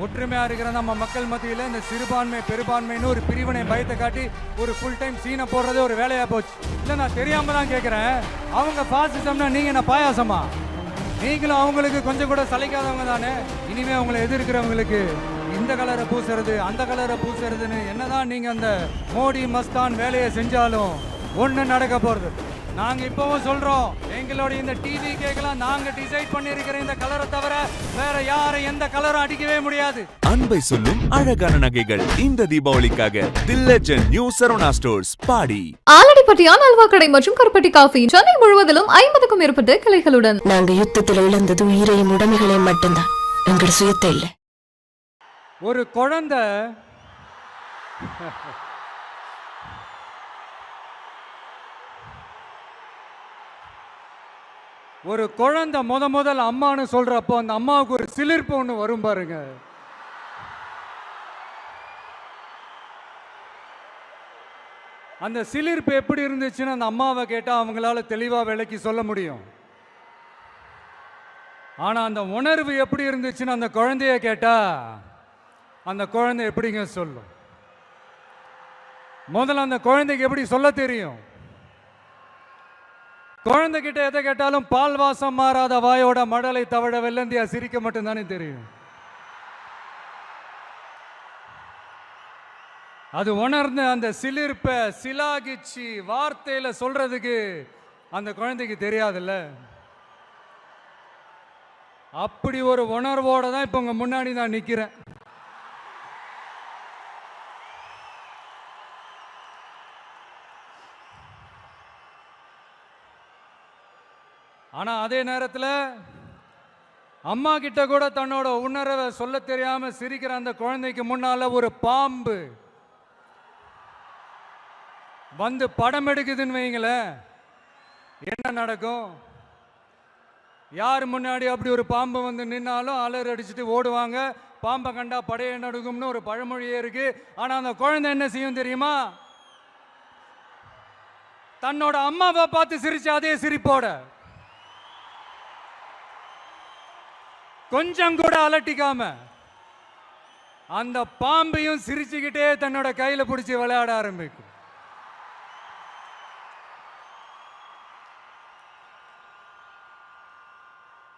ஒற்றுமையா இருக்கிற நம்ம மக்கள் மத்தியில் இந்த சிறுபான்மை பெரும்பான்மைன்னு ஒரு பிரிவினை பயத்தை காட்டி ஒரு ஃபுல் டைம் சீனை போடுறதே ஒரு வேலையா போச்சு. இல்லை, நான் தெரியாம தான் கேட்குறேன். அவங்க பாசிசம்னா நீங்க என்ன பாயாசமா? நீங்களும் அவங்களுக்கு கொஞ்சம் கூட சளைக்காதவங்க தானே. இனிமே அவங்களை எதிர்க்கிறவங்களுக்கு இந்த கலரை பூசுறது அந்த கலரை பூசுறதுன்னு என்னதான் நீங்க அந்த மோடி மஸ்தான் வேலையை செஞ்சாலும் ஒண்ணு நடக்க போறது. நாங்க இப்பவும் சொல்றோம், எங்களுடைய இந்த டிவி கேக்கலாம் நாங்க டிசைட் பண்ணிருக்கிற இந்த கலரை தவிர வேற யாரும் எந்த கலரும் அடிக்கவே முடியாது. அன்பை சொல்லும் அழகான நகைகள் இந்த தீபாவளிக்காக தி லெஜெண்ட் நியூ சரவணா ஸ்டோர்ஸ் பாடி. ஆலடிப்பட்டியான் அல்வா கடை மற்றும் கருப்பட்டி காஃபி சென்னை முழுவதிலும் 50க்கும் மேற்பட்ட கிளைகளுடன். நாங்க யுத்தத்தில் இழந்தது உயிரையும் உடைமைகளையும் மட்டும்தான், எங்களோட சுயத்தை இல்லை. ஒரு குழந்தை முதல் அம்மான்னு சொல்றப்போ அந்த அம்மாவுக்கு ஒரு சிலிர்ப்பு ஒன்று வரும் பாருங்க. அந்த சிலிர்ப்பு எப்படி இருந்துச்சுன்னு அந்த அம்மாவை கேட்டா அவங்களால தெளிவா விளக்கி சொல்ல முடியும். ஆனா அந்த உணர்வு எப்படி இருந்துச்சுன்னு அந்த குழந்தைய கேட்டா அந்த குழந்தை எப்படிங்க சொல்லும்? முதல்ல அந்த குழந்தைக்கு எப்படி சொல்ல தெரியும்? குழந்தைகிட்ட எதை கேட்டாலும் பால் வாசம் மாறாத வாயோட மடலை தவழ வெள்ளந்தியா சிரிக்க மட்டும்தானே தெரியும். அது உணர்ந்து அந்த சிலிர்ப்பை சிலாகிச்சு வார்த்தையில சொல்றதுக்கு அந்த குழந்தைக்கு தெரியாதுல்ல. அப்படி ஒரு உணர்வோட தான் இப்ப உங்க முன்னாடி நான் நிக்கிறேன். ஆனா அதே நேரத்தில் அம்மா கிட்ட கூட தன்னோட உணர்வை சொல்ல தெரியாம சிரிக்கிற அந்த குழந்தைக்கு முன்னால ஒரு பாம்பு வந்து படம் எடுக்குதுன்னு வைங்களேன், என்ன நடக்கும்? யார் முன்னாடி அப்படி ஒரு பாம்பு வந்து நின்னாலும் அலர் அடிச்சுட்டு ஓடுவாங்க. பாம்பை கண்டா படையை நடுக்கும்னு ஒரு பழமொழியே இருக்கு. ஆனா அந்த குழந்தை என்ன செய்யும் தெரியுமா? தன்னோட அம்மாவை பார்த்து சிரிச்சு அதே சிரிப்போட கொஞ்சம் கூட அலட்டிக்காம அந்த பாம்பையும் சிரிச்சுக்கிட்டே தன்னோட கையில பிடிச்சி விளையாட ஆரம்பிக்கும்.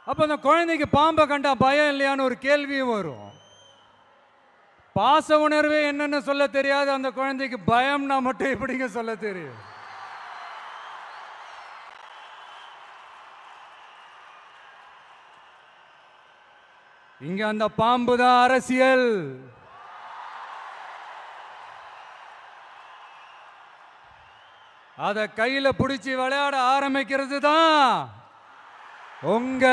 அப்ப அந்த குழந்தைக்கு பாம்பை கண்டா பயம் இல்லையான்னு ஒரு கேள்வியும் வரும். பாச உணர்வே என்னன்னு சொல்ல தெரியாது அந்த குழந்தைக்கு பயம்னா மட்டும் எப்படிங்க சொல்ல தெரியும்? இங்க அந்த பாம்பு தான் அரசியல். அத கையில பிடிச்சி விளையாட ஆரம்பிக்கிறது தான் உங்க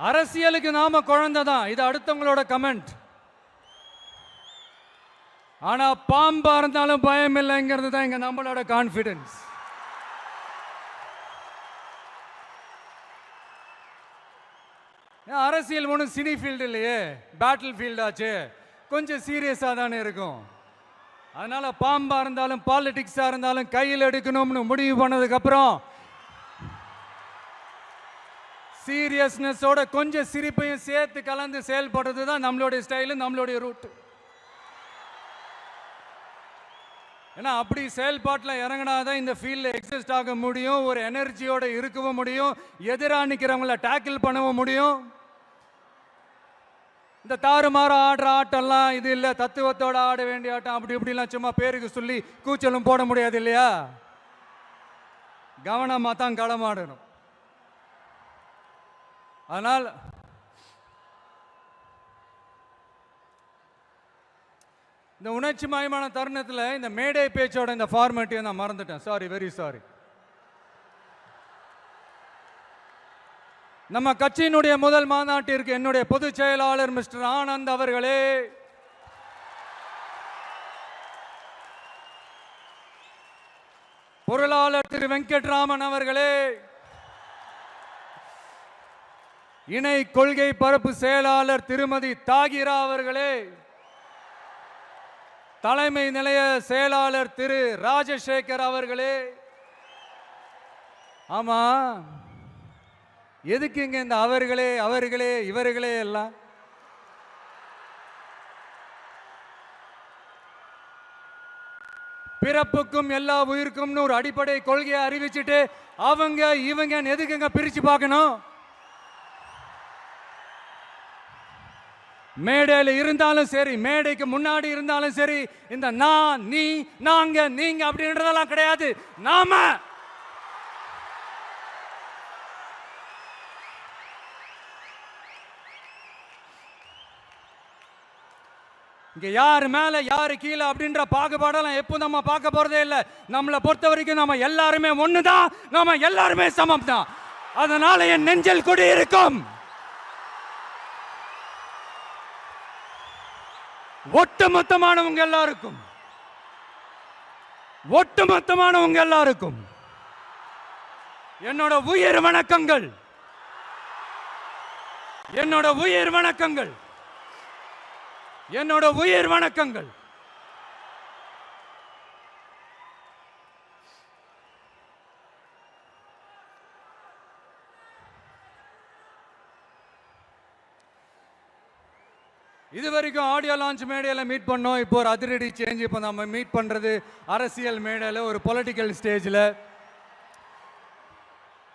அரசியலுக்கு நாம குழந்தை தான். இது அடுத்தவங்களோட கமெண்ட். ஆனா பாம்பா இருந்தாலும் பயம் இல்லைங்கிறது தான் இங்க நம்மளோட கான்பிடன்ஸ். அரசியல் ஒன்றும் சினி ஃபீல்டு இல்லையே, பேட்டில் ஃபீல்டு ஆச்சு, கொஞ்சம் சீரியஸாக தானே இருக்கும். அதனால பாம்பா இருந்தாலும் பாலிடிக்ஸா இருந்தாலும் கையில் எடுக்கணும்னு முடிவு பண்ணதுக்கு அப்புறம் சீரியஸ்னஸோட கொஞ்சம் சிரிப்பையும் சேர்த்து கலந்து செயல்படுறது தான் நம்மளுடைய ஸ்டைலு, நம்மளுடைய ரூட். ஏன்னா அப்படி செயல்பாட்டில் இறங்கினாதான் இந்த ஃபீல்டில் எக்ஸிஸ்ட் ஆக முடியும், ஒரு எனர்ஜியோட இருக்கவும் முடியும், எதிராக நிற்கிறவங்கள டேக்கிள் பண்ணவும் முடியும். இந்த தாறுமாற ஆடுற ஆட்டெல்லாம் இது இல்லை, தத்துவத்தோட ஆட வேண்டிய ஆட்டம் அப்படி இப்படிலாம் சும்மா பேருக்கு சொல்லி கூச்சலும் போட முடியாது இல்லையா? கவனமாக தான் களமாடணும். ஆனால் இந்த உணர்ச்சி மயமான தருணத்தில் இந்த மேடை பேச்சோட இந்த ஃபார்மேட்டையும் நான் மறந்துட்டேன். Sorry, very sorry. நம்ம கட்சியினுடைய முதல் மாநாட்டிற்கு என்னுடைய பொதுச் செயலாளர் மிஸ்டர் ஆனந்த் அவர்களே, பொருளாளர் திரு வெங்கட்ராமன் அவர்களே, இணை கொள்கை பரப்பு செயலாளர் திருமதி தாகிரா அவர்களே, தலைமை நிலைய செயலாளர் திரு ராஜசேகர் அவர்களே. ஆமா, எதுக்குங்க இந்த அவர்களே அவர்களே இவர்களே எல்லாம்? பிறப்புக்கும் எல்லா உயிருக்கும் ஒரு அடிப்படை கொள்கையை அறிவிச்சுட்டு அவங்க இவங்க எதுக்குங்க பிரிச்சு பார்க்கணும்? மேடையில் இருந்தாலும் சரி, மேடைக்கு முன்னாடி இருந்தாலும் சரி, இந்த நான் நீ நாங்க நீங்க அப்படின்றதெல்லாம் கிடையாது. நாம இங்க யாரு மேல யாரு கீழே அப்படின்ற பாகுபாடெல்லாம் எப்போ நம்ம பார்க்க போறதே இல்லை. நம்மளை பொறுத்த வரைக்கும் நம்ம எல்லாருமே ஒண்ணுதான், நம்ம எல்லாருமே சமம் தான். அதனால என் நெஞ்சில் குடி இருக்கும் ஒட்டுமொத்தமானவங்க எல்லாருக்கும், ஒட்டுமொத்தமானவங்க எல்லாருக்கும் என்னோட உயிர் வணக்கங்கள், என்னோட உயிர் வணக்கங்கள், என்னோட உயிர் வணக்கங்கள். இது வரைக்கும் ஆடியோ லான்ச் மேடையில் மீட் பண்ணோம். இப்போ ஒரு அதிரடி சேஞ்ச். இப்போ நம்ம மீட் பண்றது அரசியல் மேடையில், ஒரு பொலிட்டிக்கல் ஸ்டேஜில்.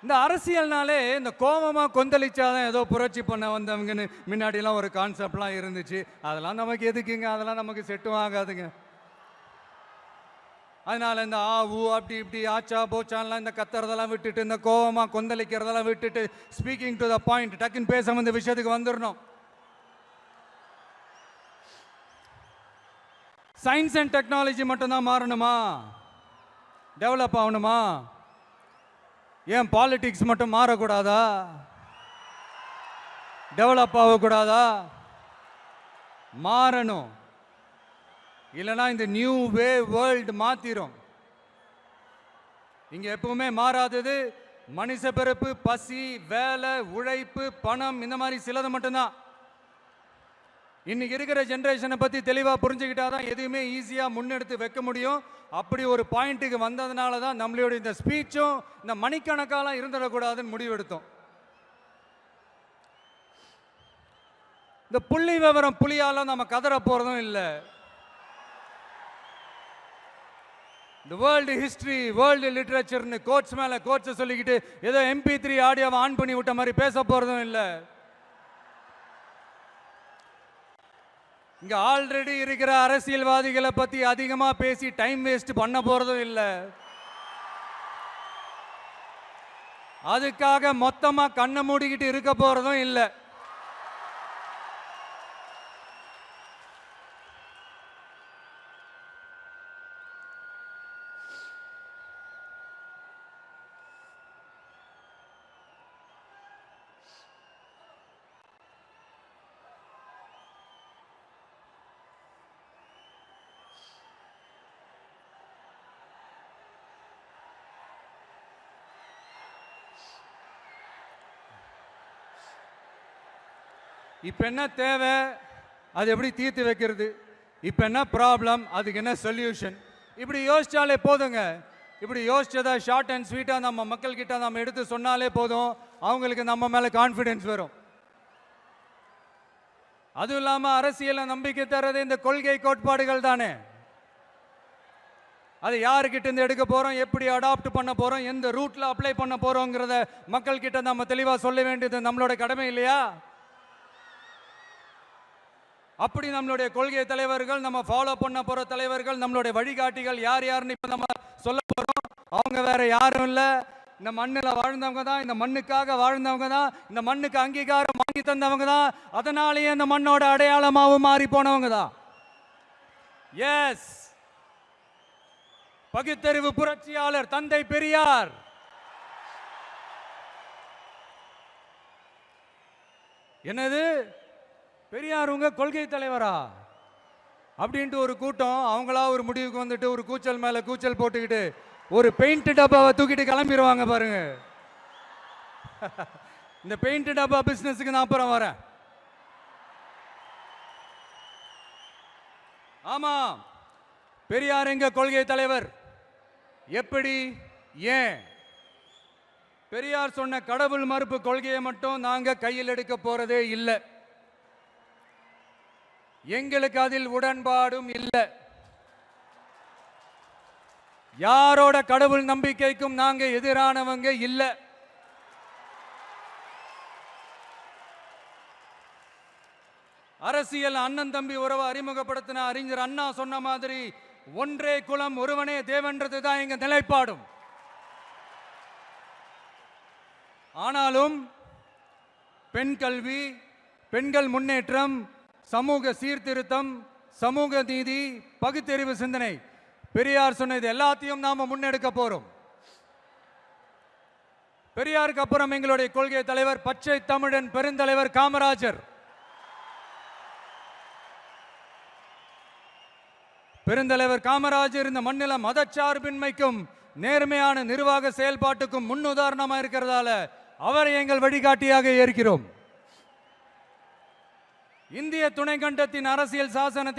இந்த அரசியல்னாலே இந்த கோபமா கொந்தளிச்சாதான் ஏதோ புரட்சி பண்ண வந்தவங்கன்னு முன்னாடிலாம் ஒரு கான்செப்ட்லாம் இருந்துச்சு. அதெல்லாம் நமக்கு எதுக்குங்க? அதெல்லாம் நமக்கு செட்டும் ஆகாதுங்க. அதனால இந்த ஆ ஊ அப்படி இப்படி ஆச்சா போச்சான்லாம் இந்த கத்துறதெல்லாம் விட்டுட்டு, இந்த கோபமா கொந்தளிக்கிறதெல்லாம் விட்டுட்டு, ஸ்பீக்கிங் டு த பாயிண்ட், டக்குன்னு பேச வந்த விஷயத்துக்கு வந்துடணும். சயின்ஸ் அண்ட் டெக்னாலஜி மட்டும்தான் மாறணுமா? டெவலப் ஆகணுமா? ஏன் பாலிடிக்ஸ் மட்டும் மாறக்கூடாதா? டெவலப் ஆகக்கூடாதா? மாறணும். இல்லைனா இந்த நியூ வே வேர்ல்டு மாத்திரும். இங்க எப்பவுமே மாறாதது மனுஷ பிறப்பு, பசி, வேலை, உழைப்பு, பணம், இந்த மாதிரி சிலது மட்டும்தான். இன்னைக்கு இருக்கிற ஜெனரேஷனை பத்தி தெளிவா புரிஞ்சுக்கிட்டாதான் எதுவுமே ஈஸியா முன்னெடுத்து வைக்க முடியும். அப்படி ஒரு பாயிண்ட்டுக்கு வந்ததுனால தான் நம்மளோட இந்த ஸ்பீச்சும் இந்த மணிக்கணக்காலாம் இருந்துடக்கூடாதுன்னு முடிவெடுத்தோம். இந்த புள்ளி விவரம் புலியால நம்ம கதற போறதும் இல்லை. இந்த வேர்ல்டு ஹிஸ்டரி, வேர்ல்டு லிட்ரேச்சர்னு கோட்ஸ் மேல கோட்ஸ் சொல்லிக்கிட்டு ஏதோ MP3 ஆடியோவை ஆன் பண்ணி விட்ட மாதிரி பேச போறதும் இல்லை. இங்க ஆல்ரெடி இருக்கிற அரசியல்வாதிகளை பத்தி அதிகமா பேசி டைம் வேஸ்ட் பண்ண போறதும் இல்லை. அதுக்காக மொத்தமா கண்ணை மூடிக்கிட்டு இருக்க போறதும் இல்லை. இப்போ என்ன தேவை, அது எப்படி தீர்த்து வைக்கிறது, இப்போ என்ன ப்ராப்ளம், அதுக்கு என்ன சொல்யூஷன், இப்படி யோசிச்சாலே போதுங்க. இப்படி யோசிச்சதா ஷார்ட் அண்ட் ஸ்வீட்டாக நம்ம மக்கள்கிட்ட நம்ம எடுத்து சொன்னாலே போதும், அவங்களுக்கு நம்ம மேலே கான்ஃபிடென்ஸ் வரும். அதுவும் இல்லாமல் அரசியலை நம்பிக்கை தர்றது இந்த கொள்கை கோட்பாடுகள் தானே. அது யாருக்கிட்ட இருந்து எடுக்க போகிறோம், எப்படி அடாப்ட் பண்ண போகிறோம், எந்த ரூட்டில் அப்ளை பண்ண போகிறோங்கிறத மக்கள்கிட்ட நம்ம தெளிவாக சொல்ல வேண்டியது நம்மளோட கடமை இல்லையா? அப்படி நம்மளுடைய கொள்கை தலைவர்கள், நம்ம ஃபாலோ பண்ண போற தலைவர்கள், நம்மளுடைய வழிகாட்டிகள் யார் யாருன்னு இப்ப நம்ம சொல்ல போறோம். அவங்க வேற யாரும் இல்ல, இந்த மண்ணில் வாழ்ந்தவங்க தான், இந்த மண்ணுக்காக வாழ்ந்தவங்க தான், இந்த மண்ணுக்கு அங்கீகாரம் வாங்கி தந்தவங்க தான். அதனாலேயே இந்த மண்ணோட அடையாளமாகவும் மாறி போனவங்க தான். எஸ், பகுத்தறிவு புரட்சியாளர் தந்தை பெரியார். என்னது பெரியார் உங்க கொள்கை தலைவரா அப்படின்ட்டு ஒரு கூட்டம் அவங்களா ஒரு முடிவுக்கு வந்துட்டு ஒரு கூச்சல் மேல கூச்சல் போட்டுக்கிட்டு ஒரு பெயிண்ட் டப்பாவை தூக்கிட்டு கிளம்பிடுவாங்க பாருங்க. இந்த பெயிண்ட் டப்பா பிசினஸுக்கு நான் அப்புறம் வரேன். ஆமா, பெரியார் எங்க கொள்கை தலைவர். எப்படி, ஏன்? பெரியார் சொன்ன கடவுள் மறுப்பு கொள்கையை மட்டும் நாங்க கையில் எடுக்க போறதே இல்லை. எங்களுக்கு அதில் உடன்பாடும் இல்லை. யாரோட கடவுள் நம்பிக்கைக்கும் நாங்க எதிரானவங்க இல்லை. அரசியல் அண்ணன் தம்பி உறவை அறிமுகப்படுத்தின அறிஞர் அண்ணா சொன்ன மாதிரி ஒன்றே குலம் ஒருவனே தேவன்றது தான் எங்க நிலைப்பாடும். ஆனாலும் பெண் கல்வி, பெண்கள் முன்னேற்றம், சமூக சீர்திருத்தம், சமூக நீதி, பகுத்தறிவு சிந்தனை, பெரியார் சொன்னது எல்லாத்தையும் நாம முன்னெடுக்க போறோம். பெரியாருக்கு அப்புறம் எங்களுடைய கொள்கை தலைவர் பச்சை தமிழன் பெருந்தலைவர் காமராஜர். பெருந்தலைவர் காமராஜர் இந்த மண்ணில மதச்சார்பின்மைக்கும் நேர்மையான நிர்வாக செயல்பாட்டுக்கும் முன்னுதாரணமா இருக்கிறதால அவரை எங்கள் வழிகாட்டியாக ஏற்கிறோம். இந்திய துணைக்கண்டத்தின் அரசியல் சாசனத்தில்